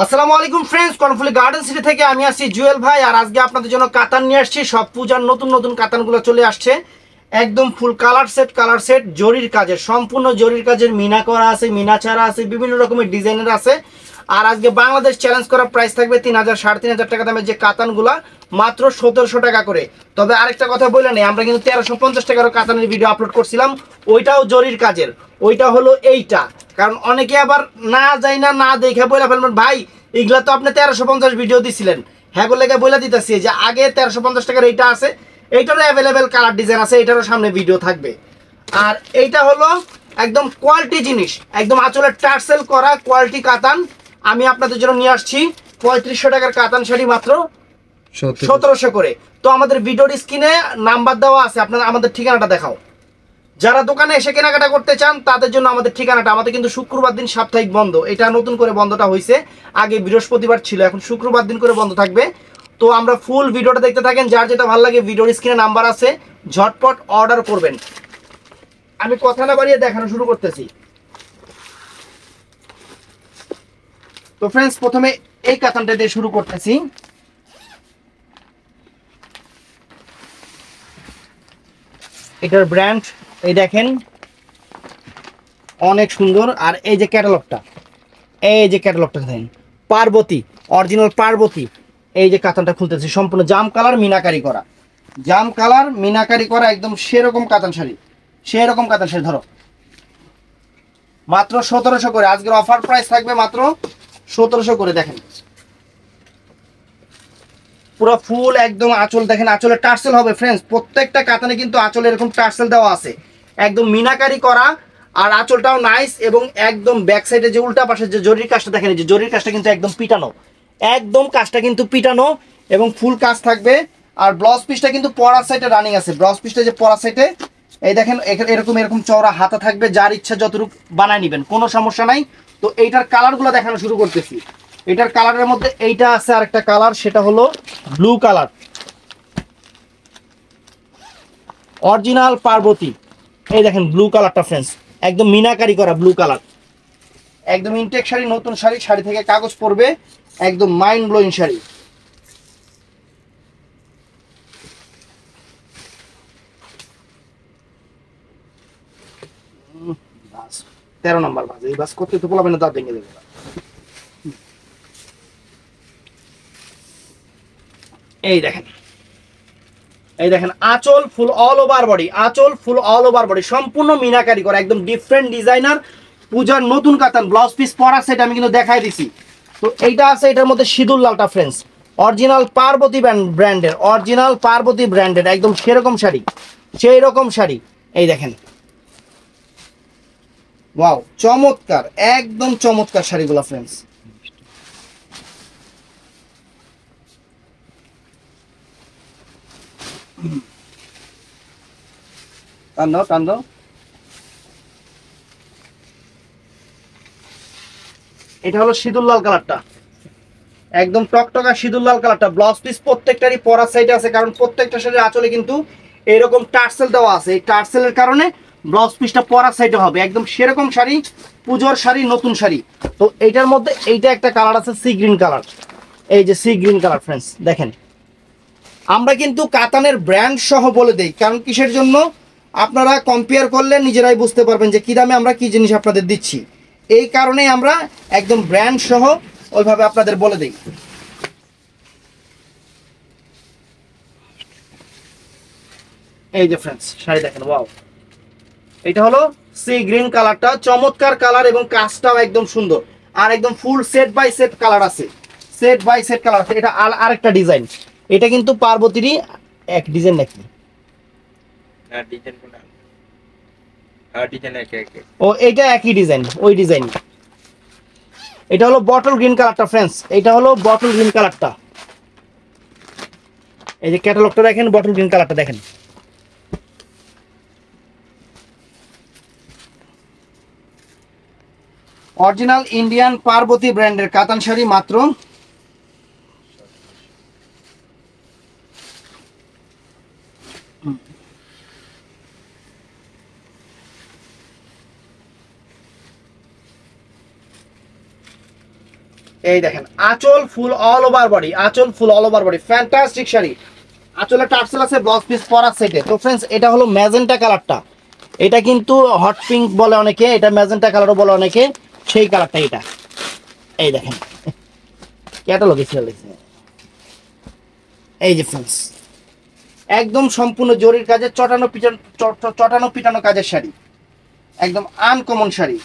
আসসালামু আলাইকুম friends, Karnaphuli garden city থেকে আমি আসছি জুয়েল ভাই। আর আজকে আপনাদের জন্য কাতান নিয়ে আসছি। সব পূজার নতুন নতুন কাতানগুলো চলে আসছে। একদম ফুল কালার সেট জরির কাজের, সম্পূর্ণ জরির কাজের, মিনা করা আছে, মিনা ছাড়া আছে, বিভিন্ন রকমের ডিজাইনের আছে। আর আজকে বাংলাদেশ চ্যালেঞ্জ করা প্রাইস থাকবে 3,000 3,500 টাকা দামের যে কাতানগুলা মাত্র 1,700 টাকা করে। তবে আরেকটা কথা বলে নেই, আমরা কিন্তু 1,350 টাকারও কাতানের ভিডিও আপলোড করছিলাম, ওইটাও জরির কাজের। ওইটা হলো এইটা, কারণ অনেকে আবার না যাই না দেখে বলে ফেলবেন ভাই এগুলা তো আপনি 1,350 ভিডিও দিছিলেন। হ্যাঁ বলে বলে দিতেছি যে আগে 1,350 টাকার এইটা আছে, এইটারও অ্যাভেলেবেল কালার ডিজাইন আছে, এটারও সামনে ভিডিও থাকবে। আর এইটা হলো একদম কোয়ালিটি জিনিস, একদম আঁচলের টার্সেল করা কোয়ালিটি কাতান। আমি আপনাদের জন্য নিয়ে আসছি 3500 টাকার কাতান শাড়ি মাত্র 1,700 করে। তো আমাদের ভিডিওর স্ক্রিনে নাম্বার দেওয়া আছে, আপনারা আমাদের ঠিকানাটা দেখাও। যারা দোকানে এসে কেনাকাটা করতে চান তাদের জন্য আমাদের ঠিকানাটা, আমাদের কিন্তু শুক্রবার দিন সাপ্তাহিক বন্ধ, এটা নতুন করে বন্ধটা হয়েছে। আগে বৃহস্পতিবার ছিল, এখন শুক্রবার দিন করে বন্ধ থাকবে। তো আমরা ফুল ভিডিওটা দেখতে থাকেন, যার যেটা ভালো লাগে ভিডিওর স্ক্রিনে নাম্বার আছে, ঝটপট অর্ডার করবেন। আমি কথা না বাড়িয়ে দেখানো শুরু করতেছি। তো ফ্রেন্ডস, প্রথমে এই কাতানটা দিয়ে শুরু করতেছি। এটার ব্র্যান্ড এই দেখেন, অনেক সুন্দর। আর এই যে ক্যাটালগটা, দেখেন, পার্বতী, অরিজিনাল পার্বতী। এই যে কাতানটা খুলতেছি, সম্পূর্ণ জাম কালার মিনাকারি করা, একদম সেরকম কাতান শাড়ি, ধরো মাত্র 1,700 করে। আজকের অফার প্রাইস থাকবে মাত্র 1,700 করে। দেখেন পুরো ফুল একদম আঁচল দেখেন, আঁচলে টার্সেল হবে ফ্রেন্ডস। প্রত্যেকটা কাতানে কিন্তু আঁচলে এরকম টার্সেল দেওয়া আছে, একদম মিনাকারি করা। আর আঁচলটাও নাইস, এবং একদম ব্যাক সাইডে যে উল্টা পাশে যে জরির কাজটা দেখেন, যে জরির কাজটা কিন্তু একদম পিটানো, কাজটা কিন্তু পিটানো এবং ফুল কাজ থাকবে। আর ব্লাউজ পিসটা কিন্তু পরার সাইডে রানিং আছে, ব্লাউজ পিসটা যে পরার সাইডে এই দেখেন, এরকম চওড়া হাতা থাকবে, যার ইচ্ছা যতটুকু বানায় নেবেন, কোনো সমস্যা নাই। তো এইটার কালারগুলো দেখানো শুরু করতেছি। এটার কালারের মধ্যে এইটা আছে, আরেকটা কালার, সেটা হলো ব্লু কালার, অরিজিনাল পার্বতী। এই দেখেন ব্লু কালারটা ফ্রেন্ডস, একদম মিনাকারি করা ব্লু কালার, একদম ইনটেক শাড়ি, নতুন শাড়ি, শাড়ি থেকে কাগজ পড়বে, একদম মাইন্ড ব্লোয়িং শাড়ি। বাস 13 নম্বর বাস, এই বাস করতে তো বলবেন না, দাঁত ভেঙে দেবে। এই দেখেন, আঁচল ফুল অল ওভার বডি, সম্পূর্ণ মিনাকারি করা, একদম ডিফারেন্ট ডিজাইনার, পূজার নতুন কাতান। ব্লাউজ পিস পরা সেট আমি কিন্তু দেখাই দিছি। তো এইটা আছে, এটার মধ্যে সিঁদুর লালটা ফ্রেন্ডস, অরিজিনাল পার্বতী ব্র্যান্ডের, একদম সেরকম শাড়ি, সেই রকম শাড়ি। এই দেখেন, ওয়াও, চমৎকার, একদম চমৎকার শাড়িগুলো ফ্রেন্ডস। টান দাও। এটা হলো সিঁদুর লাল কালারটা, একদম টকটকা সিঁদুর লাল কালারটা। ব্লাউজ পিস প্রত্যেকটারই পরার সাইডে আছে, কারণ প্রত্যেকটা শাড়ির আঁচলে কিন্তু এরকম টার্সেল দেওয়া আছে। এই টার্সেলের কারণে ব্লাউজ পিসটা পরার সাইডে হবে, একদম সেরকম শাড়ি, পুজোর শাড়ি, নতুন শাড়ি। তো এইটার মধ্যে এইটা একটা কালার আছে, সি গ্রিন কালার। এই যে সি গ্রিন কালার ফ্রেন্ডস, দেখেন আমরা কিন্তু কাতানের ব্র্যান্ড সহ বলে দেই, কারণ কিসের জন্য, আপনারা কম্পেয়ার করলে নিজেরাই বুঝতে পারবেন যে কি দামে আমরা কি জিনিস আপনাদের দিচ্ছি। এই কারণেই আমরা একদম ব্র্যান্ড সহ ওইভাবে আপনাদের বলে দিই। এই যে ফ্রেন্ডস শাড়ি দেখেন, ওয়াও, এটা হলো সি গ্রিন কালারটা, চমৎকার কালার, এবং কাজটাও একদম সুন্দর। আর একদম full set by set colour আছে, এটা আরেকটা ডিজাইন। এটা কিন্তু পার্বতীরই এক ডিজাইন নাকি, ও এটা একই ডিজাইন, ওই ডিজাইন। এটা হলো বটল গ্রিন কালারটা ফ্রেন্ডস, এই যে ক্যাটালগটা দেখেন, বটল গ্রিন কালারটা দেখেন। অরিজিনাল ইন্ডিয়ান পার্বতী ব্র্যান্ডের কাতান শাড়ি মাত্র এই দেখেন আঁচল ফুল অল ওভার বডি, আঁচল ফুল all over body, fantastic sari. আঁচলে টার্সেল আছে, ব্লাউজ পিস পরা সেটে। তো ফ্রেন্ডস এটা হলো ম্যাজেন্টা কালারটা, এটা কিন্তু হট পিঙ্ক বলে অনেকে, এটা ম্যাজেন্টা কালারও বলে অনেকে, সেই কালারটা এটা। এই দেখেন ক্যাটালগে চলেছে। এই যে ফ্রেন্ডস একদম সম্পূর্ণ জরির কাজে চটানো পিটানো কাজের শাড়ি, একদম আনকমন শাড়ি।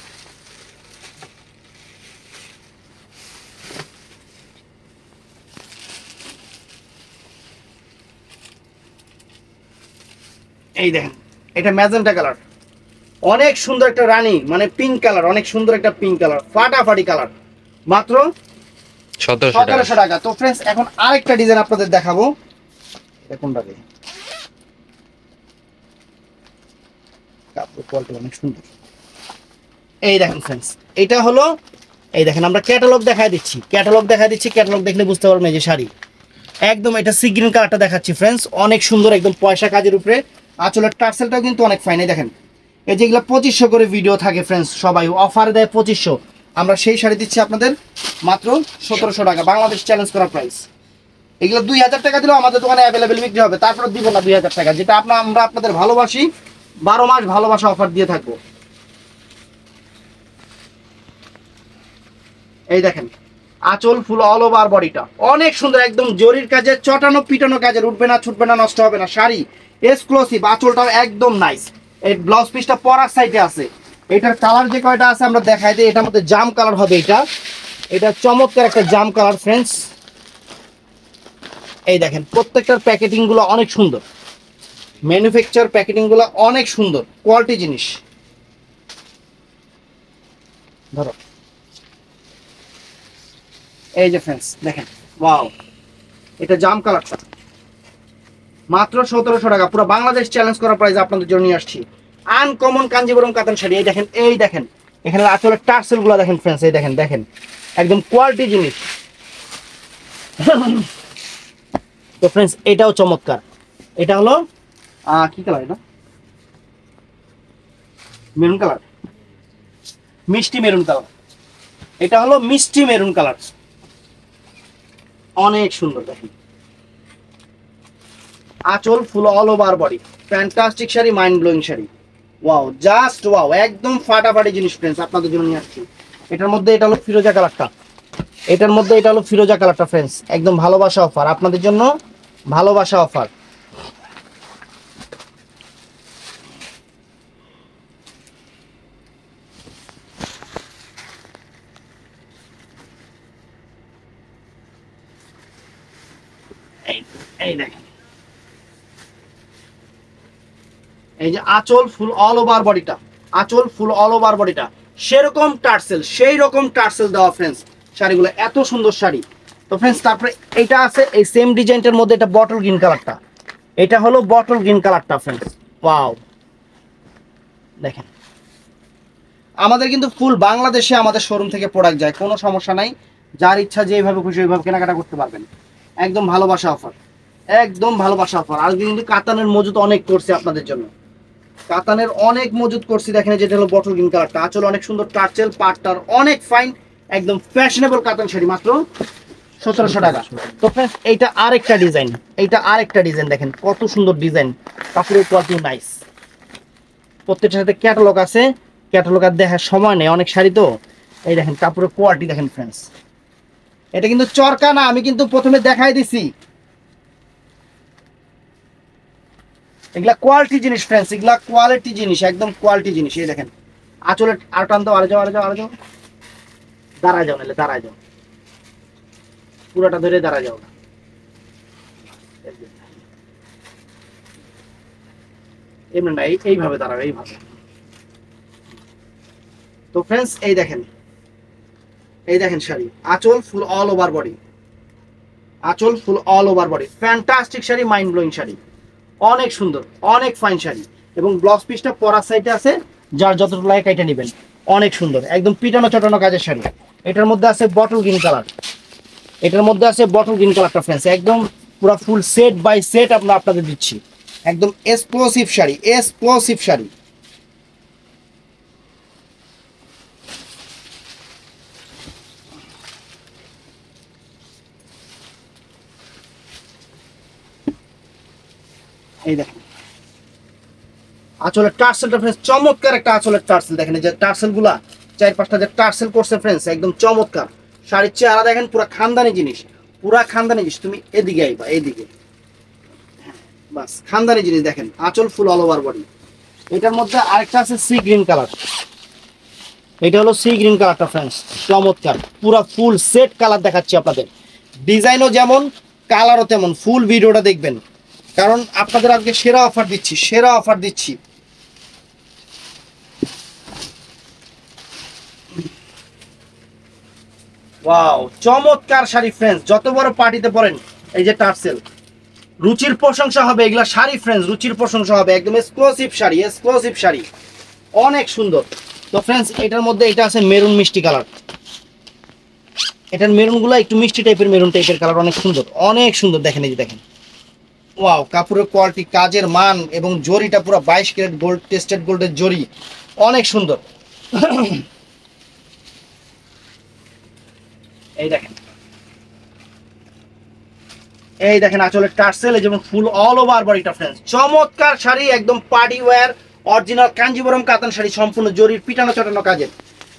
এই দেখেন এটা ম্যাজেন্টা কালার, অনেক সুন্দর একটা রানী মানে পিঙ্ক কালার, অনেক সুন্দর একটা পিঙ্ক কালার, ফাটাফাটি কালার, মাত্র 1700 টাকা। তো ফ্রেন্ডস এখন আরেকটা ডিজাইন আপনাদের দেখাবো, এটা কোনটা দেখেন, কাপড় কোয়ালিটি অনেক সুন্দর। এই দেখেন ফ্রেন্ডস এটা হলো, এই দেখেন আমরা ক্যাটালগ দেখাই দিচ্ছি, ক্যাটালগ দেখলে বুঝতে পারবেন এই যে শাড়ি একদম, এটা সি গ্রিন কালারটা দেখাচ্ছি ফ্রেন্ডস, অনেক সুন্দর একদম পয়সা কাজের উপরে। আঁচলের টার্সেলটাও কিন্তু অনেক ফাইন। দেখেন এই যেগুলো 2500 করে ভিডিও থাকে ফ্রেন্ডস, সবাই অফার দেয় 2500, আমরা সেই শাড়ি দিচ্ছি আপনাদের মাত্র 1700 টাকা, বাংলাদেশ চ্যালেঞ্জ করা প্রাইস। এগুলো 2000 টাকা দিলেও আমাদের দোকানে অ্যাভেলেবেল বিক্রি হবে, তারপর দিব না 2000 টাকা, যেটা আমরা আপনাদের ভালোবাসি, 12 মাস ভালোবাসা অফার দিয়ে থাকবো। এই দেখেন আঁচল ফুল অল ওভার বডিটা অনেক সুন্দর, একদম জরির কাজে চটানো পিটানো কাজের, উঠবে না ছুটবে না নষ্ট হবে না শাড়ি, এক্সক্লুসিভ। আঁচলটাও একদম নাইস। এই ব্লাউজ পিসটা পরার সাইডে আছে, এটার কালার যে কয়টা আছে আমরা দেখাই দিই। এটার মধ্যে জাম কালার হবে, এটা চমৎকার একটা জাম কালার ফ্রেন্ডস। এই দেখেন প্রত্যেকটার প্যাকেটিং গুলো অনেক সুন্দর, ম্যানুফ্যাকচার প্যাকেটিং গুলো অনেক সুন্দর, কোয়ালিটি জিনিস। ধরো এই যে ফ্রেন্ডস দেখেন, ওয়াও এটা জাম কালারটা মাত্র 1700 টাকা, পুরো বাংলাদেশ চ্যালেঞ্জ করা প্রাইস আপনাদের জন্য নিয়ে আসছি। আনকমন কাঞ্জিবরম কাতান শাড়ি। এই দেখেন এখানে আসলে টার্সেল গুলো দেখেন ফ্রেন্ডস, এই দেখেন একদম কোয়ালিটি জিনিস। তো ফ্রেন্ডস এটাও চমৎকার, এটা হলো কি কালার, এটা মেরুন কালার, মিষ্টি মেরুন কালার, এটা হলো মিষ্টি মেরুন কালার, অনেক সুন্দর। দেখেন আঁচল ফুল all over body, fantastic sari, mind blowing sari, wow just wow, একদম ফাটাফাটি জিনিস ফ্রেন্ডস আপনাদের জন্য নিয়ে আসছি। এটার মধ্যে এটা হলো ফিরোজা কালারটা, ফিরোজা কালারটা ফ্রেন্ডস, একদম ভালোবাসা অফার আপনাদের জন্য, ভালোবাসা অফার। এই দেখেন এই যে আঁচল ফুল অল ওভার বডিটা, সেরকম টার্সেল, সেই রকম টার্সেল দেওয়া ফ্রেন্ডস শাড়িগুলো, এত সুন্দর শাড়ি। তো ফ্রেন্ডস তারপরে এটা আছে এই সেম ডিজাইনটার মধ্যে, এটা বটল গ্রিন কালারটা, এটা হলো বটল গ্রিন কালারটা ফ্রেন্ডস, ওয়াও দেখেন। আমাদের কিন্তু ফুল বাংলাদেশে আমাদের শোরুম থেকে প্রোডাক্ট যায়, কোনো সমস্যা নাই, যার ইচ্ছা যেভাবে খুশি ওইভাবে কেনাকাটা করতে পারবেন, একদম ভালোবাসা অফার, একদম ভালোবাসা অফার। আর কিন্তু কাতানের মজুদ অনেক করছে আপনাদের জন্য, কাতানের অনেক মজুদ করছি। দেখেন যেটা হলো বটল গ্রিন কালারটা, আঁচল অনেক সুন্দর, টার্চেল পাটটার অনেক ফাইন, একদম ফ্যাশনেবল কাতান শাড়ি, মাত্র 1700 টাকা। তো ফ্রেন্ডস এইটা আরেকটা ডিজাইন, দেখেন কত সুন্দর ডিজাইন, কাপড়ের কোয়ালিটি নাইস, প্রত্যেকটার সাথে ক্যাটালগ আছে, ক্যাটালগ আর দেখার সময় নেই, অনেক শাড়ি তো। এই দেখেন কাপড়ের কোয়ালিটি দেখেন ফ্রেন্ডস, এটা কিন্তু চরকা না, আমি কিন্তু প্রথমে দেখাই দিছি, এগুলা কোয়ালিটি জিনিস ফ্রেন্ডস, এগুলা কোয়ালিটি জিনিস, একদম কোয়ালিটি জিনিস। এই দেখেন আঁচলের আর টান দাও, আরে যাও দাঁড়ায় যাও, পুরোটা ধরে দাঁড়ায় যাও, এমনি না, এইভাবে দাঁড়াবে, এইভাবে। তো ফ্রেন্ডস এই দেখেন শাড়ি, আঁচল ফুল all over body, fantastic sari, mind blowing sari, অনেক সুন্দর, অনেক ফাইন শাড়ি, এবং ব্লাউজ পিসটা পরার সাইডে আছে, যার যতটুকু লাগে এটা নেবেন, অনেক সুন্দর, একদম পিটানো চটানো কাজের শাড়ি। এটার মধ্যে আছে বটল গ্রিন কালারটা ফ্রেন্ডস, একদম পুরো ফুল সেট বাই সেট আমরা আপনাদের দিচ্ছি, একদম এক্সক্লুসিভ শাড়ি। এই দেখেন আঁচলের টার্সেলটা ফ্রেন্ডস চমৎকার একটা আঁচলের টার্সেল দেখেন, এই যে টার্সেল গুলা 4-5টা যে টার্সেল করছে ফ্রেন্ডস একদম চমৎকার। শাড়ির চেহারা দেখেন পুরা খানদানি জিনিস, পুরা খানদানি জিনিস। তুমি এদিকে আইবা, এইদিকে বাস খানদানি জিনিস দেখেন। আঁচল ফুল অল ওভার বডি। এটার মধ্যে আরেকটা আছে সি গ্রিন কালার, এটা হলো সি গ্রিন কালারটা ফ্রেন্ডস চমৎকার, পুরা ফুল সেট কালার দেখাচ্ছি আপনাদের। ডিজাইনও যেমন কালারও তেমন, ফুল ভিডিওটা দেখবেন কারণ আপনাদের আজকে সেরা অফার দিচ্ছি, সেরা অফার দিচ্ছি। ওয়াও চমৎকার শাড়ি ফ্রেন্ডস, যত বড় পার্টিতে পরেন এই যে টার্সেল, রুচির প্রশংসা হবে এগুলা শাড়ি ফ্রেন্ডস, রুচির প্রশংসা হবে। একদম এক্সক্লুসিভ শাড়ি, এক্সক্লুসিভ শাড়ি, অনেক সুন্দর। তো ফ্রেন্ডস এটার মধ্যে এটা আছে মেরুন মিষ্টি কালার, এটার মেরুনগুলো একটু মিষ্টি টাইপের, মেরুন টাইপের কালার, অনেক সুন্দর, অনেক সুন্দর। দেখেন এই যে দেখেন, ওয়াও কাপড়ের কোয়ালিটি, কাজের মান এবং জরিটা পুরো 22 ক্যারেট গোল্ড টেস্টেড গোল্ডের জরি, অনেক সুন্দর। এই দেখেন, এই দেখেন আঁচলের টার্সেল, যেমন ফুল অল ওভার বডিটা ফ্রেন্ডস চমৎকার শাড়ি, একদম পার্টি ওয়্যার অরিজিনাল কাঞ্জিবরম কাতান শাড়ি, সম্পূর্ণ জরির পিটানো চটানো কাজের।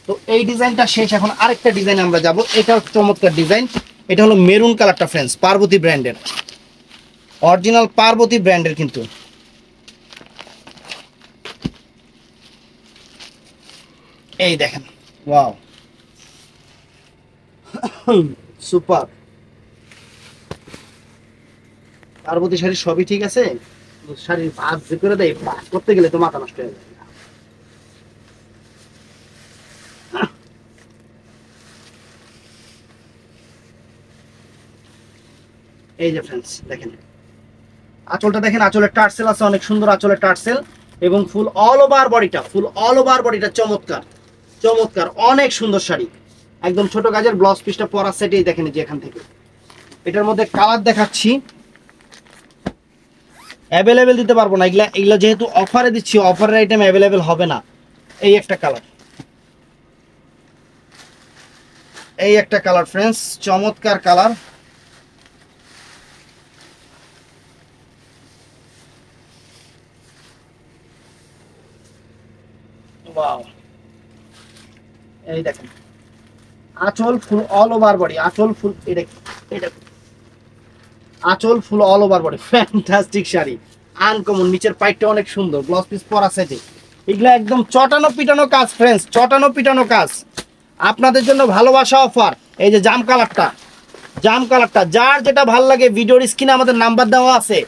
তো এই ডিজাইনটা শেষ, এখন আরেকটা ডিজাইন আমরা যাব, এটাও চমৎকার ডিজাইন। এটা হলো মেরুন কালারটা ফ্রেন্ডস, পার্বতী ব্র্যান্ডের, অরিজিনাল পার্বতী ব্র্যান্ডের কিন্তু। এই দেখেন ওয়াও সুপার। পার্বতী শাড়ি সবই ঠিক আছে, শাড়ির ভাঁজ যে করে দেয়, ভাঁজ করতে গেলে তো মাথা নষ্ট হয়ে যায়। এই যে ফ্রেন্ডস দেখেন আঁচলটা দেখেন, আঁচলের টার্সেল আছে অনেক সুন্দর, আঁচলের টার্সেল এবং ফুল অল ওভার বডিটা, ফুল অল ওভার বডিটা চমৎকার চমৎকার, অনেক সুন্দর শাড়ি। একদম ছোট কাজের ব্লাউজ পিসটা পরা সেটেই দেখেন যে এখান থেকে। এটার মধ্যে কালার দেখাচ্ছি, অ্যাভেলেবেল দিতে পারবো না, এগুলা এগুলা যেহেতু অফারে দিচ্ছি, অফারের আইটেম অ্যাভেলেবেল হবে না। এই একটা কালার, এই একটা কালার ফ্রেন্ডস চমৎকার কালার। ওয়াও এই দেখেন আঁচল ফুল অল ওভার বডি, আঁচল ফুল, এটা এটা আঁচল ফুল all over body, fantastic sari, uncommon. নিচের পাইটটা অনেক সুন্দর, ব্লাউজ পিস পরা সেটে, এগুলা একদম চটানো পিটানো কাজ ফ্রেন্ডস, চটানো পিটানো কাজ। আপনাদের জন্য ভালোবাসা অফার। এই যে জাম কালারটা, জাম কালারটা যার যেটা ভালো লাগে ভিডিওর স্ক্রিনে আমাদের নাম্বার দেওয়া আছে,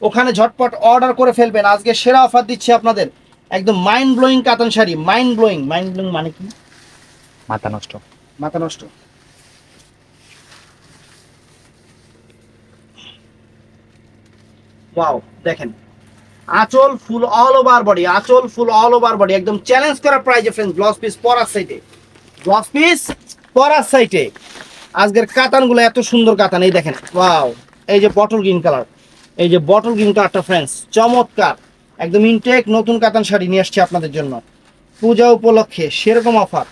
ওখানে ঝটপট অর্ডার করে ফেলবেন। আজকে সেরা অফার দিচ্ছি আপনাদের, একদম মাইন্ড ব্লোয়িং কাতান sari, mind blowing. Mind blowing মানে কি? মাথা নষ্ট, মাথা নষ্ট। ওয়াও দেখেন আঁচল ফুল অল ওভার বডি, আঁচল ফুল অল ওভার বডি, একদম চ্যালেঞ্জ করা প্রাইজে ফ্রেন্ডস। ব্লাউজ পিস পরার সাইডে, ব্লাউজ পিস পরার সাইডে। আজকের কাতানগুলো এত সুন্দর কাতান, এই দেখেন ওয়াও। এই যে বটল গ্রিন কালার, এই যে বটল গ্রিন কালারটা ফ্রেন্ডস চমৎকার, একদম ইনটেক নতুন কাতান শাড়ি নিয়ে আসছি আপনাদের জন্য পূজা উপলক্ষে, সেরকম অফার।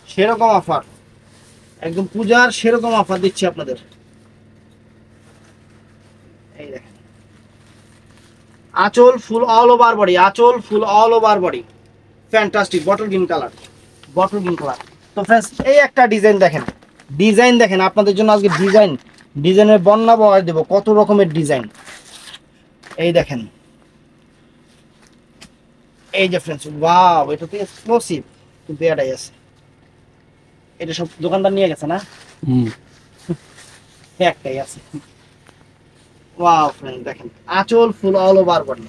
সেরকম অফার, একদম পূজার সেরকম অফার দিচ্ছি আপনাদের। এই দেখেন আঁচল ফুল অল ওভার বডি, আঁচল ফুল all over body, fantastic bottle green colour, bottle green colour. তো ফ্রেন্ডস এই একটা ডিজাইন দেখেন, ডিজাইন দেখেন আপনাদের জন্য আজকে ডিজাইন, ডিজাইনের বন্যা বহার দেব, কত রকমের ডিজাইন। এই দেখেন, এই যে ফ্রেন্ডস ওয়াও, এটা তো এক্সক্লুসিভ, কিন্তু এটাই আছে, এটা সব দোকানদার নিয়ে গেছে না, একটাই আছে। ওয়াও ফ্রেন্ড দেখেন আঁচল ফুল অল ওভার বডি,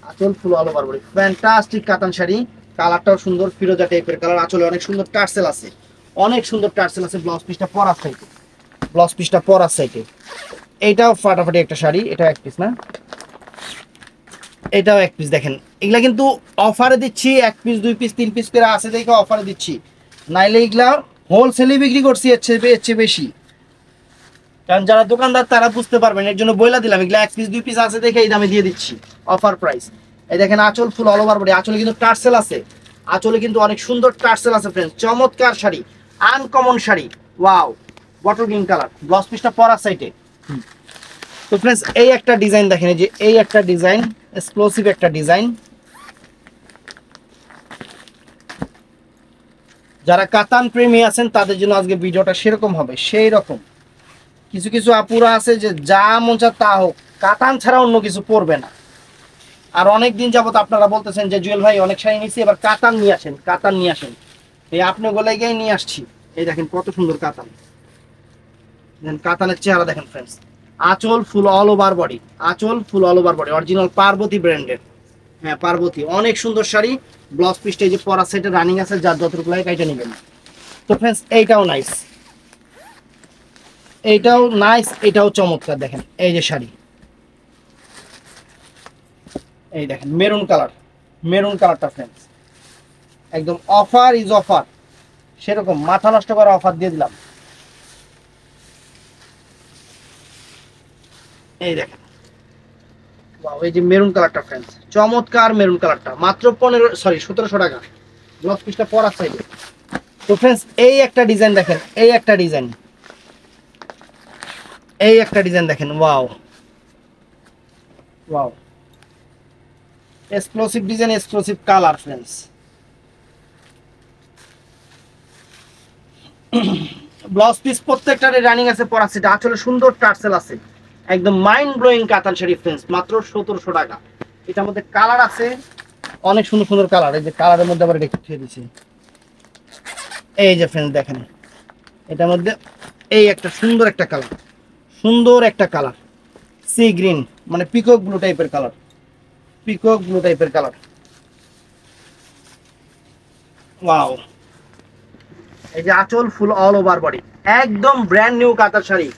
আঁচল ফুল অল ওভার বডি, ফ্যান্টাস্টিক কাতান শাড়ি। কালারটাও সুন্দর, ফিরোজা টাইপের কালার, আঁচলে অনেক সুন্দর টার্সেল আছে, অনেক সুন্দর টার্সেল আছে। ব্লাউজ পিসটা পরার সাইডে, ব্লাউজ পিসটা পরার সাইডে। এইটাও ফাটাফাটি একটা শাড়ি, এটা এক পিস না, এটাও এক পিস। দেখেন এগুলা কিন্তু অফারে দিচ্ছি, এক পিস দুই পিস তিন পিস করে আছে দেখে অফারে দিচ্ছি, নাইলে এগুলা হোলসেলে বিক্রি করছি এর চেয়ে বেশি। কারণ যারা দোকানদার তারা বুঝতে পারবেন, এর জন্য বইলা দিলাম এগুলা এক পিস দুই পিস আছে দেখে এই দামে দিয়ে দিচ্ছি, অফার প্রাইস। এই দেখেন আঁচল ফুল অল ওভার বডি, আঁচলে কিন্তু টার্সেল আছে, আঁচলে কিন্তু অনেক সুন্দর টার্সেল আছে ফ্রেন্ডস, চমৎকার sari. Uncommon sari, wow, bottle green colour, blouse পিসটা পরার সাইডে। তো ফ্রেন্ডস এই একটা ডিজাইন দেখেন, এই যে এই একটা ডিজাইন, এক্সক্লুসিভ একটা ডিজাইন। যারা কাতান প্রেমী আছেন তাদের জন্য আজকে ভিডিওটা সেরকম হবে, সেই রকম। কিছু কিছু আপুরা আছে যে যা মন চায় তা হোক, কাতান ছাড়া অন্য কিছু পরবে না। আর অনেক দিন যাবত আপনারা বলতেছেন যে জুয়েল ভাই অনেক শাড়ি নিয়েছি, এবার কাতান নিয়ে আসেন, কাতান নিয়ে আসেন। এই আপনি গলায় গিয়ে নিয়ে আসছি। এই দেখেন কত সুন্দর কাতান, কাতানের চেহারা দেখেন ফ্রেন্ডস। আঁচল ফুল অল ওভার বডি, আঁচল ফুল all over body, original Parvati ব্র্যান্ডের। হ্যাঁ পার্বতী, অনেক সুন্দর শাড়ি। ব্লাউজ পিসটা এই যে পরা সেটে রানিং আছে, যার যতটুকু লাগে কাইটা নেবেন। তো ফ্রেন্ডস এইটাও নাইস, এইটাও নাইস, এটাও চমৎকার। দেখেন এই যে শাড়ি, এই দেখেন মেরুন কালার, মেরুন কালারটা ফ্রেন্ডস একদম অফার ইজ অফার, সেরকম মাথা নষ্ট করা অফার দিয়ে দিলাম। এই দেখেন বাহ, এই যে মেরুন কালারটা ফ্রেন্ডস, চমৎকার মেরুন কালারটা, মাত্র 1700 টাকা। ব্লাউজ পিসটা পরার চাইবে। তো ফ্রেন্ডস এই একটা ডিজাইন দেখেন, এই একটা ডিজাইন, এই একটা ডিজাইন দেখেন, wow wow, exclusive design, exclusive colour friends. Blouse piece প্রত্যেকটার রানিং আছে পরা সেট, আসলে সুন্দর টার্সেল আছে, একদম মাইন্ড ব্লোয়িং কাতান শাড়ি ফ্রেন্ডস, মাত্র 1700 টাকা। এটার মধ্যে কালার আছে অনেক সুন্দর সুন্দর কালার, এই যে কালারের মধ্যে আবার রেখে দিয়েছি। এই যে ফ্রেন্ডস দেখেন এটার মধ্যে এই একটা সুন্দর একটা কালার, সুন্দর একটা কালার, সি গ্রিন মানে পিকক ব্লু টাইপের কালার, পিকক ব্লু টাইপের কালার, ওয়াও। এই যে আঁচল ফুল অল ওভার বডি, একদম ব্র্যান্ড নিউ কাতান শাড়ি,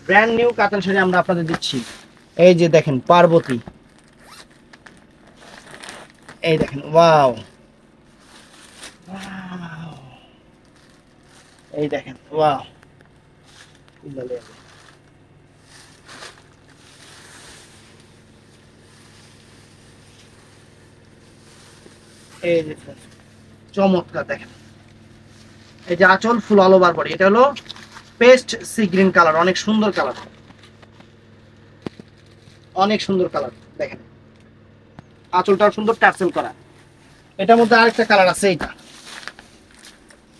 ব্র্যান্ড নিউ কাতান শাড়ি আমরা আপনাদের দিচ্ছি। এই যে দেখেন পার্বতী, এই দেখেন ওয়াও, এই দেখেন ওয়াও, এই যে চমৎকার দেখেন। এই যে আঁচল ফুল অল ওভার বডি, এটা হলো পেস্ট সি গ্রিন কালার, অনেক সুন্দর কালার, অনেক সুন্দর কালার দেখেন, আঁচলটাও সুন্দর টার্সেল করা। এটার মধ্যে আরেকটা কালার আছে, এইটা,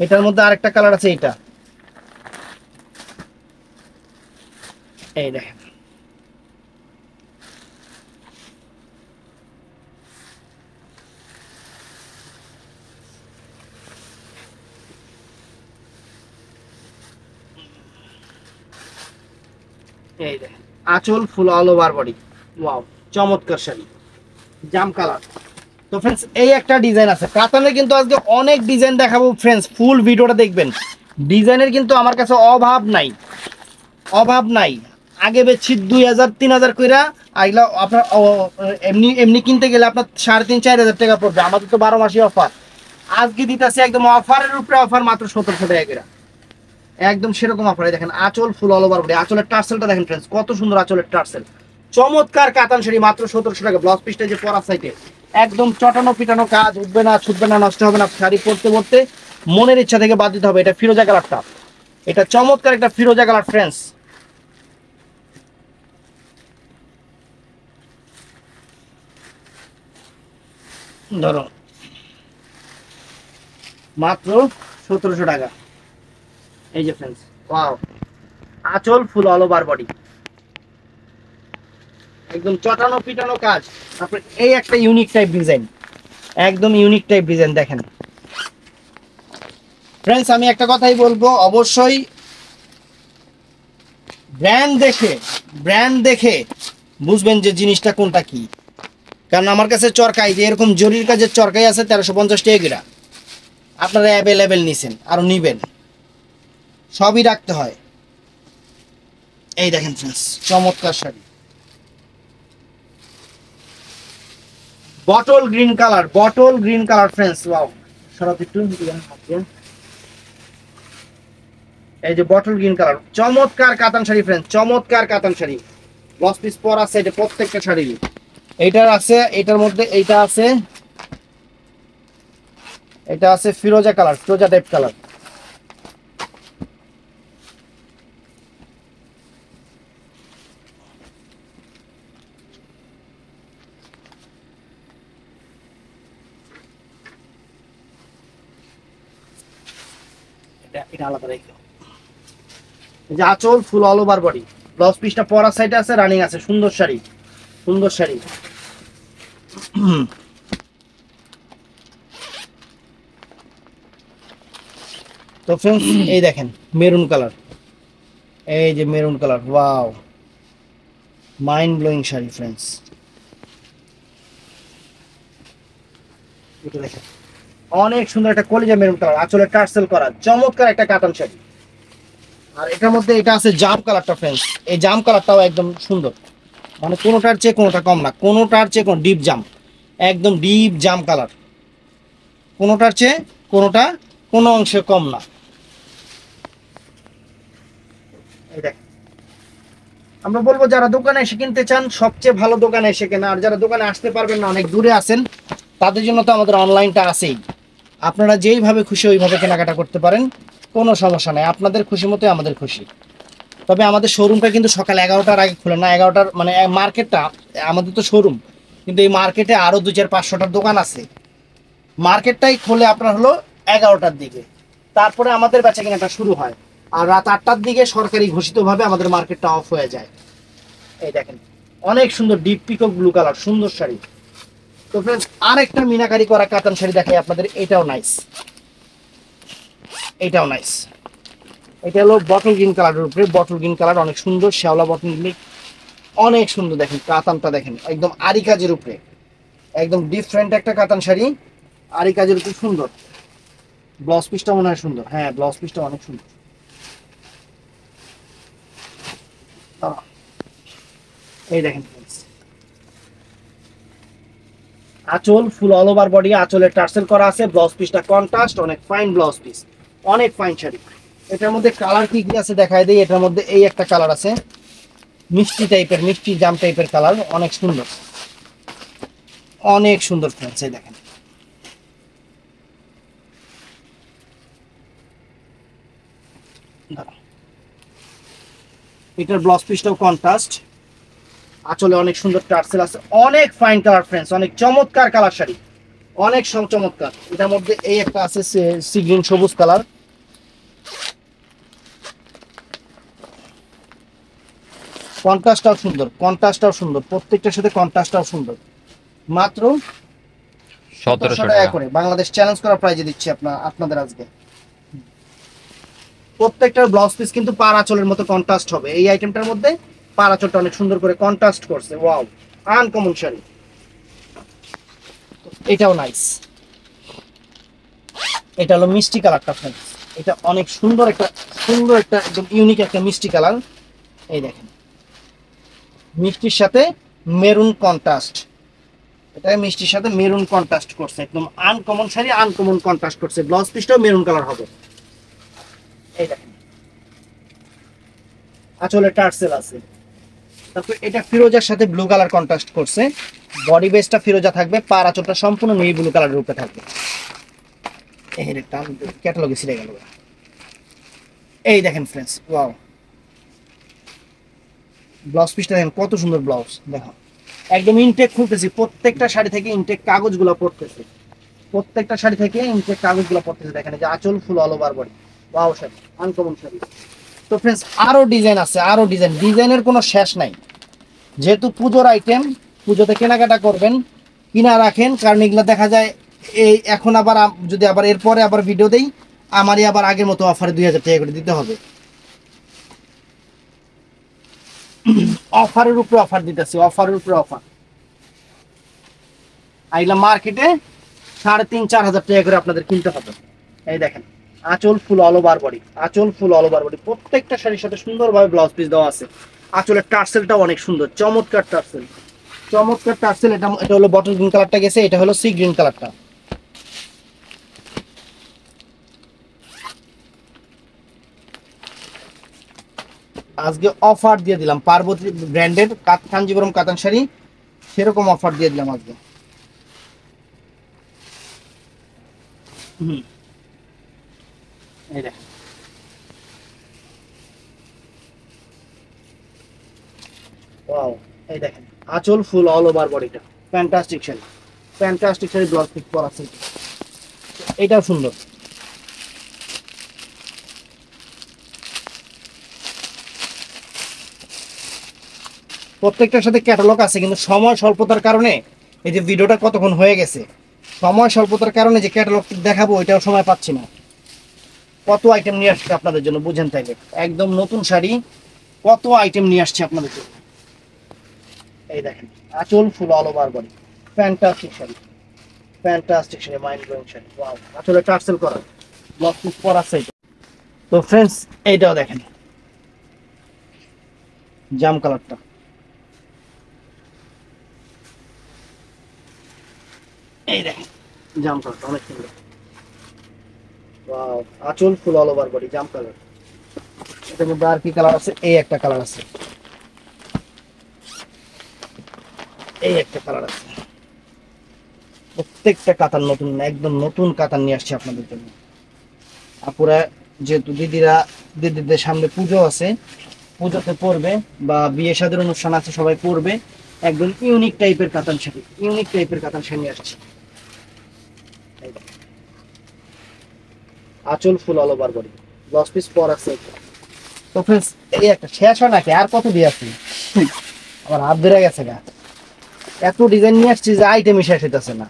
এটার মধ্যে আরেকটা কালার আছে, এইটা, এই দেখেন এই দেখেন আঁচল ফুল অল ওভার বডি, ওয়াও, চমৎকার শাড়ি, জাম কালার। তো ফ্রেন্ডস এই একটা ডিজাইন আছে কাতানের, কিন্তু আজকে অনেক ডিজাইন দেখাবো ফ্রেন্ডস, ফুল ভিডিওটা দেখবেন। ডিজাইনের কিন্তু আমার কাছে অভাব নাই, অভাব নাই। আগে বেচছি 2000 3000 কইরা, আইলা আপনার এমনি এমনি কিনতে গেলে আপনার 3500 4000 টাকা পড়বে। আমাদের তো 12 মাসই অফার, আজকে দিতেছে একদম অফারের উপরে অফার, মাত্র 1700 টাকা করে, একদম সেরকম অফার। দেখেন আঁচল ফুল অল ওভার বডি, আঁচলের টার্সেলটা দেখেন ফ্রেন্ডস কত সুন্দর আঁচলের টার্সেল, চমৎকার কাতান শাড়ি, মাত্র 1700 টাকা। ব্লাউজ পিসটা যে পরা সাইডে একদম চটানো পিটানো কাজ, উঠবে না ছুটবে না নষ্ট হবে না, শাড়ি পরতে পরতে মনের ইচ্ছা থেকে বাদ দিতে হবে। এটা ফিরোজা কালারটা, এটা চমৎকার একটা ফিরোজা কালার ফ্রেন্ডস, ধরো মাত্র 1700 টাকা। এই যে ফ্রেন্ডস ওয়াও, আঁচল ফুল অল ওভার বডি, একদম চটানো পিটানো কাজ। তারপর এই একটা ইউনিক টাইপ ডিজাইন, একদম ইউনিক টাইপ ডিজাইন দেখেন ফ্রেন্ডস। আমি একটা কথাই বলবো, অবশ্যই ব্র্যান্ড দেখে বুঝবেন যে জিনিসটা কোনটা কি। কারণ আমার কাছে চরকাই যে এরকম জরির কাজের চরকাই আছে 1350 টাকা করে, আপনারা অ্যাভেলেবেল নিছেন আরো নিবেন, সবই রাখতে হয়। এই দেখেন ফ্রেন্ডস চমৎকার sari, bottle green colour, bottle green colour friends, wow. সরাতে একটু, এই যে বটল গ্রিন কালার, চমৎকার কাতান শাড়ি ফ্রেন্ডস, চমৎকার কাতান শাড়ি। ব্লাউজ পিস পরা আছে এটা প্রত্যেকটা শাড়ি, এইটার আছে, এটার মধ্যে এইটা আছে, এটা আছে ফিরোজা কালার, ফিরোজা টাইপ কালার, এটা আলাদা রেখো। এই যে আঁচল ফুল অল ওভার বডি, ব্লাউজ পিসটা পরা সাইডে আছে, রানিং আছে, সুন্দর শাড়ি, সুন্দর শাড়ি। তো ফ্রেন্ডস এই দেখেন মেরুন কালার, এই যে maroon colour, wow mind blowing sari friends. এটা দেখেন অনেক সুন্দর একটা কলিজা মেরুন কালার, আঁচলে টার্সেল করা চমৎকার একটা কাতান শাড়ি। আর এটার মধ্যে এটা আছে জাম কালারটা ফ্রেন্ডস, এই জাম কালারটাও একদম সুন্দর, মানে কোনোটার চেয়ে কোনোটা কম না, কোনোটার চেয়ে কোনো ডিপ জাম, একদম ডিপ জাম কালার, কোনোটার চেয়ে কোনোটা কোনো অংশে কম না। এই দেখেন আমরা বলবো যারা দোকানে এসে কিনতে চান সবচেয়ে ভালো দোকানে এসে কেনা, আর যারা দোকানে আসতে পারবেন না, অনেক দূরে আছেন, তাদের জন্য তো আমাদের অনলাইনটা আছেই, আপনারা যেইভাবে খুশি ওইভাবে কেনাকাটা করতে পারেন, কোনো সমস্যা নেই, আপনাদের খুশি মতোই আমাদের খুশি। তবে আমাদের শোরুমটা কিন্তু সকাল 11টার আগে খুলে না, 11টার মানে মার্কেটটা, আমাদের তো শোরুম কিন্তু এই মার্কেটে আরও 2-4-500টার দোকান আছে, মার্কেটটাই খোলে আপনার হলো 11টার দিকে, তারপরে আমাদের বেচা কেনাটা শুরু হয়, আর রাত 8টার দিকে সরকারি ঘোষিতভাবে আমাদের মার্কেটটা অফ হয়ে যায়। এই দেখেন অনেক সুন্দর ডিপ পিকক ব্লু কালার, সুন্দর শাড়ি। তো ফ্রেন্ডস আরেকটা মিনাকারি করা কাতান শাড়ি দেখাই আপনাদের, এটাও নাইস, এটাও নাইস। এটা হলো বটল গ্রিন কালারের উপরে, বটল গ্রিন কালার অনেক সুন্দর, শ্যাওলা বটল গ্রিন অনেক সুন্দর। দেখেন কাতানটা দেখেন একদম আরি কাজের উপরে, একদম ডিফারেন্ট একটা কাতান শাড়ি, আরি কাজের উপরে সুন্দর। ব্লাউজ পিসটা মনে হয় সুন্দর, হ্যাঁ ব্লাউজ পিসটা অনেক সুন্দর। এই দেখেন আঁচল ফুল অল ওভার বডি, আঁচলে টার্সেল করা আছে, ব্লাউজ পিসটা কন্ট্রাস্ট, অনেক ফাইন ব্লাউজ পিস, অনেক ফাইন শাড়ি। এটার মধ্যে কালার কি কি আছে দেখাই দেই। এটার মধ্যে এই একটা কালার আছে, মিষ্টি টাইপের, মিষ্টি জাম টাইপের কালার, অনেক সুন্দর, অনেক সুন্দর ফ্রেন্ডস। এই দেখেন এটার ব্লাউজ পিসটাও কন্ট্রাস্ট, আঁচলে অনেক সুন্দর টার্সেল আছে, অনেক ফাইন কালার ফ্রেন্ডস, অনেক চমৎকার কালার শাড়ি, অনেক চমৎকার। এটার মধ্যে এই একটা আছে সি গ্রিন সবুজ কালার, কন্ট্রাস্টটাও সুন্দর, কন্ট্রাস্টটাও সুন্দর, প্রত্যেকটার সাথে কন্ট্রাস্টটাও সুন্দর। মাত্র 1700 টাকা করে বাংলাদেশ চ্যালেঞ্জ করা প্রাইজে দিচ্ছি আপনাদের আজকে। প্রত্যেকটার ব্লাউজ পিস কিন্তু পার আঁচলের মতো কন্ট্রাস্ট হবে, এই আইটেমটার মধ্যে পার আঁচলটা অনেক সুন্দর করে কন্ট্রাস্ট করছে, ওয়াও আনকমন শাড়ি। এটাও নাইস, এটা হলো মিষ্টি কালারটা ফ্রেন্ডস, এটা অনেক সুন্দর একটা, সুন্দর একটা একদম ইউনিক একটা মিষ্টি কালার। এই দেখেন মিষ্টির সাথে মেরুন কন্ট্রাস্ট, এটা মিষ্টির সাথে মেরুন কন্ট্রাস্ট করছে, একদম আনকমন শাড়ি, আনকমন কন্ট্রাস্ট করছে। ব্লাউজ পিসটাও মেরুন কালার হবে। এই দেখেন আঁচলে টার্সেল আছে, তারপর এটা ফিরোজার সাথে ব্লু কালার কন্ট্রাস্ট করছে, বডি বেসটা ফিরোজা থাকবে, পার আঁচলটা সম্পূর্ণ নেভি ব্লু কালারের উপরে থাকবে। এই একটা ক্যাটালগে ছিঁড়ে গেল। এই দেখেন ফ্রেন্ডস, ওয়াও ব্লাউজ পিসটা দেখেন কত সুন্দর ব্লাউজ, দেখো একদম ইনটেক খুলতেছি, প্রত্যেকটা শাড়ি থেকে ইনটেক কাগজগুলো পড়তেছে, প্রত্যেকটা শাড়ি থেকে ইনটেক কাগজগুলো পড়তেছে। দেখেন যে আঁচল ফুল all over body, wow sari, uncommon sari. তো ফ্রেন্ডস আরো ডিজাইন আছে, আরো ডিজাইন, ডিজাইনের কোনো শেষ নাই। যেহেতু পুজোর আইটেম, পুজোতে কেনাকাটা করবেন, কিনা রাখেন, কারণ এগুলো দেখা যায় এই এখন আবার যদি আবার এরপরে আবার ভিডিও দেই, আমারই আবার আগের মতো অফারে 2000 টাকা করে দিতে হবে। অফারের উপরে অফার দিতেছি, অফারের উপরে অফার। এগুলা মার্কেটে 3500-4000 টাকা করে আপনাদের কিনতে হবে। এই দেখেন আঁচল ফুল অল ওভার বডি, আঁচল ফুল অল ওভার বডি, প্রত্যেকটা শাড়ির সাথে সুন্দরভাবে ব্লাউজ পিস দেওয়া আছে। আঁচলের টার্সেলটাও অনেক সুন্দর, চমৎকার টার্সেল, চমৎকার টার্সেল। এটা হলো বটল গ্রিন কালারটা গেছে, এটা হলো সি গ্রিন কালারটা। আজকে অফার দিয়ে দিলাম, পার্বতী ব্র্যান্ডের কাঞ্জিবরম কাতান শাড়ি, সেরকম অফার দিয়ে দিলাম আজকে। এই দেখেন ওয়াও, এই দেখেন আঁচল ফুল অল ওভার বডিটা, fantastic sari, fantastic sari, blouse piece পরা আছে, এটাও সুন্দর। প্রত্যেকটার সাথে ক্যাটালগ আছে, কিন্তু সময় স্বল্পতার কারণে এই যে ভিডিওটা কতক্ষণ হয়ে গেছে, সময় স্বল্পতার কারণে যে ক্যাটালগ দেখাবো ওইটাও সময় পাচ্ছি না। কত আইটেম নিয়ে আসছে আপনাদের জন্য বুঝেন তাইলে, একদম নতুন শাড়ি কত আইটেম নিয়ে আসছে আপনাদের জন্য। এই দেখেন আঁচল ফুল all over body, fantastic sari, fantastic sari, mind blowing sari. Wow, আসলে টার্সেল করা, ব্লক পিস পরা আছে। তো ফ্রেন্ডস এইটাও দেখেন জাম কালারটা, এই দেখেন জাম কালারটা অনেক সুন্দর। ওয়াও, আঁচল ফুল অল ওভার বডি জাম কালার। এটার মধ্যে আর কি কালার আছে? এই একটা কালার আছে, এই একটা কালার আছে। প্রত্যেকটা কাতান নতুন, একদম নতুন কাতান নিয়ে আসছে আপনাদের জন্য। আপুরা যেহেতু দিদিদের সামনে পুজো আছে, পুজোতে পরবে বা বিয়ে শাদীর অনুষ্ঠান আছে, সবাই পরবে। একদম ইউনিক টাইপের কাতান শাড়ি, ইউনিক টাইপের কাতান শাড়ি নিয়ে আসছে। আঁচল ফুল all over body, blouse piece পর আছে। তো ফ্রেন্ডস এই একটা শেষ হয় নাকি, আর কত দিয়ে আছে? আমার হাত ধরে গেছে গা, এত ডিজাইন নিয়ে আসছি যে আইটেমই শেষ হইতেছে না।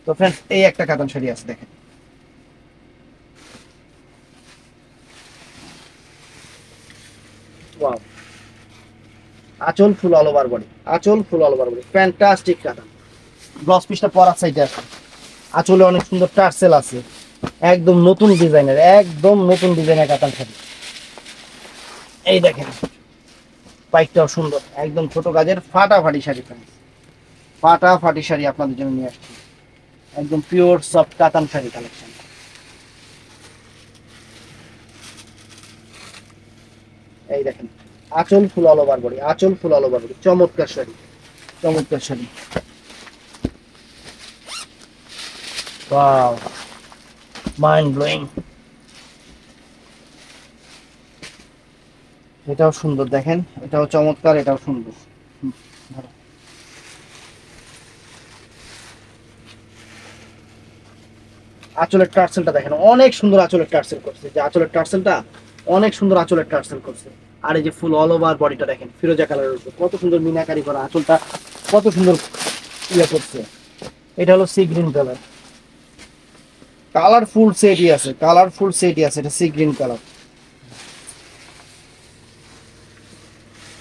তো ফ্রেন্ডস এই একটা কাতান শাড়ি আছে দেখেন, ওয়াও, আঁচল ফুল অল ওভার বডি, আঁচল ফুল অল ওভার বডি, ফ্যান্টাস্টিক কাতান। ব্লাউজ পিসটা পরার সাইডে আছে, আঁচলে অনেক সুন্দর টার্সেল আছে, একদম নতুন ডিজাইনের, একদম নতুন ডিজাইনের কাতান শাড়ি। এই দেখেন পাইকটাও সুন্দর, একদম ছোট কাজের ফাটাফাটি শাড়ি, ফাটাফাটি শাড়ি আপনাদের জন্য নিয়ে আসছি, একদম পিওর সফট কাতান শাড়ি কালেকশন। এই দেখেন আঁচল ফুল অল ওভার বডি, আঁচল ফুল অল ওভার বডি, চমৎকার শাড়ি, চমৎকার শাড়ি। Wow, mind blowing. এটাও সুন্দর দেখেন, এটাও চমৎকার, এটাও সুন্দর। আঁচলের টার্সেলটা দেখেন অনেক সুন্দর, আঁচলের টার্সেল করছে, যে আঁচলের টার্সেলটা অনেক সুন্দর, আঁচলের টার্সেল করছে। আর এই যে ফুল অল ওভার বডিটা দেখেন ফিরোজা কালারের উপর, কত সুন্দর মিনাকারি করা, আঁচলটা কত সুন্দর ইয়ে করছে। এটা হলো সি গ্রিন কালার, কালারফুল সেটই আছে, কালারফুল সেটই আছে, এটা সি গ্রিন কালার,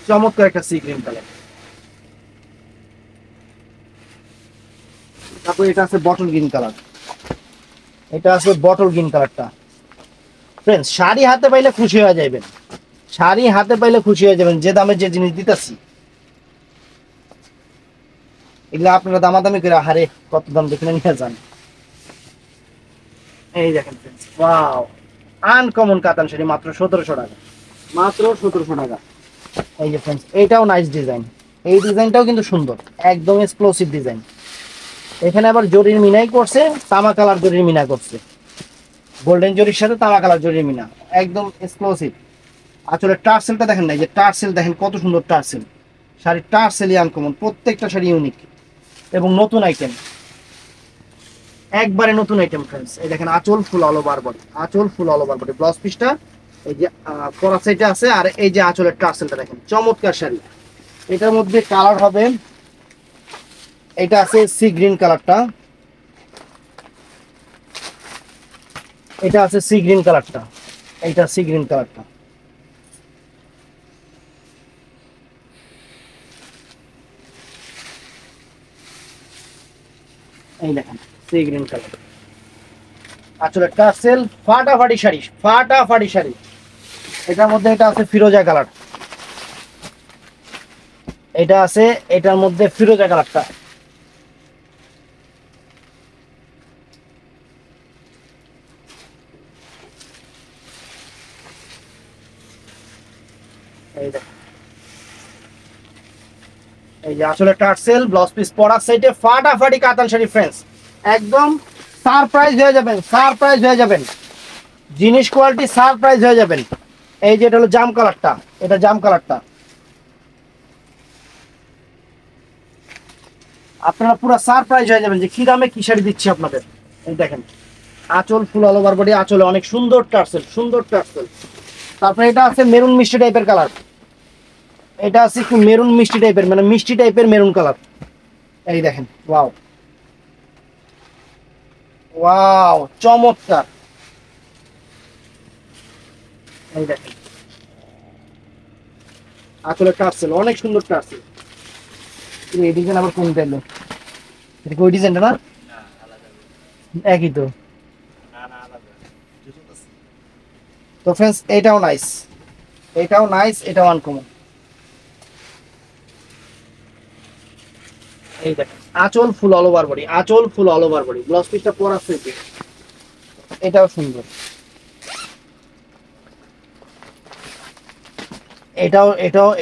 চমৎকার একটা সি গ্রিন কালার। তারপর এটা আছে বটল গ্রিন কালার, এটা আছে বটল গ্রিন কালারটা। ফ্রেন্ডস শাড়ি হাতে পাইলে খুশি হয়ে যাবেন, শাড়ি হাতে পাইলে খুশি হয়ে যাবেন, যে দামে যে জিনিস দিতেছি। এগুলো আপনারা দামাদামি করে হারে কত দাম দেখে নিয়ে যান। এই দেখেন ফ্রেন্ডস, ওয়াও, আনকমন কাতান শাড়ি, মাত্র 1700 টাকা, মাত্র 1700 টাকা। এই যে ফ্রেন্ডস এইটাও নাইস ডিজাইন, এই ডিজাইনটাও কিন্তু সুন্দর, একদম এক্সক্লুসিভ ডিজাইন। এখানে আবার জরির মিনাই করছে, তামা কালার জরির মিনা করছে, গোল্ডেন জরির সাথে তামা কালার জরির মিনা, একদম এক্সক্লুসিভ। আসলে টার্সেলটা দেখেন না, এই যে টার্সেল দেখেন কত সুন্দর টার্সেল, শাড়ির টার্সেলই আনকমন, প্রত্যেকটা শাড়ি ইউনিক এবং নতুন আইটেম, একবারে নতুন আইটেম ফ্রেন্ডস। এই দেখেন আঁচল ফুল অল ওভার বডি, আঁচল ফুল অল ওভার বডি, ব্লাউজ পিসটা এই যে পরা সাইডে আছে, আর এই যে আঁচলের টার্সেলটা দেখেন, চমৎকার শাড়ি। এটার মধ্যে কালার হবে, এটা আছে সি গ্রিন কালারটা, এটা আছে সি গ্রিন কালারটা, এইটা সি গ্রিন কালারটা। এই দেখেন সি গ্রিন কালার, আসলে টার্সেল, ফাটাফাটি শাড়ি, ফাটাফাটি শাড়ি। এটার মধ্যে এটা আছে ফিরোজা কালার, এটা আছে এটার মধ্যে ফিরোজা কালারটা। এই দেখেন, এই যে আসলে টার্সেল, ব্লাউজ পিস পরা সাইডে ফাটাফাটি কাতান শাড়ি ফ্রেন্ডস, একদম সারপ্রাইজ হয়ে যাবেন, সারপ্রাইজ হয়ে যাবেন, জিনিস কোয়ালিটি সারপ্রাইজ হয়ে যাবেন। এই যে এটা হলো জাম কালারটা, এটা জাম কালারটা, আপনারা পুরো সারপ্রাইজ হয়ে যাবেন যে কি দামে কি শাড়ি দিচ্ছি আপনাদের। এই দেখেন আঁচল ফুল অল ওভার বডি, আঁচলে অনেক সুন্দর টার্সেল, সুন্দর টার্সেল। তারপরে এটা আছে মেরুন মিষ্টি টাইপের কালার, এটা আছে একটু মেরুন মিষ্টি টাইপের, মানে মিষ্টি টাইপের মেরুন কালার। এই দেখেন, ওয়াও ওয়াও চমৎকার। এই দেখেন আসলে টার্সেল অনেক সুন্দর টার্সেল। এই ডিজাইন আবার কোন টাইপের? এটা কি ওই ডিজাইনটা না? একই তো। তো फ्रेंड्स এটাও নাইস, এটাও নাইস, এটাও আনকমন। এই দেখেন আঁচল ফুল অল ওভার বডি, আঁচল ফুল অল ওভার বডি, ব্লাউজ পিসটা পরা আছে। এটাও সুন্দর,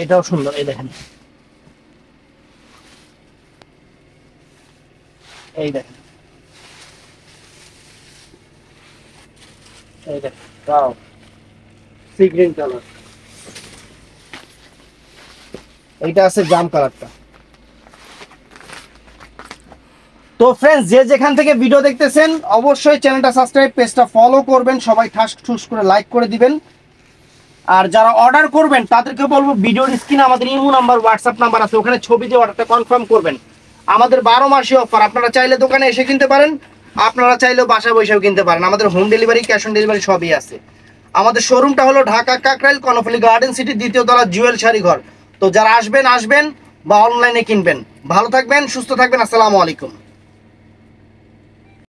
এটাও সুন্দর। এই দেখেন, এই দেখেন, এই দেখেন, ওয়াও সি গ্রিন কালার। এইটা আছে জাম কালারটা। তো फ्रेंड्स যে যেখান থেকে ভিডিও দেখতেছেন অবশ্যই চ্যানেলটা সাবস্ক্রাইব, পেজটা ফলো করবেন, সবাই ঠাস ঠুস করে লাইক করে দিবেন। আর যারা অর্ডার করবেন তাদেরকে বলবো ভিডিওর স্ক্রিনে আমাদের ইমো নাম্বার, হোয়াটসঅ্যাপ নাম্বার আছে, ওখানে ছবি দিয়ে অর্ডারটা কনফার্ম করবেন। আমাদের 12 মাসই অফার, আপনারা চাইলে দোকানে এসে কিনতে পারেন, আপনারা চাইলেও বাসায় বসেও কিনতে পারেন। আমাদের home delivery, cash on delivery সবই আছে। আমাদের শোরুমটা হলো ঢাকা কাকরাইল কর্ণফুলী গার্ডেন সিটি, দ্বিতীয় তলা, জুয়েল শাড়ি ঘর। তো যারা আসবেন বা অনলাইনে কিনবেন, ভালো থাকবেন, সুস্থ থাকবেন। আসসালামু আলাইকুম।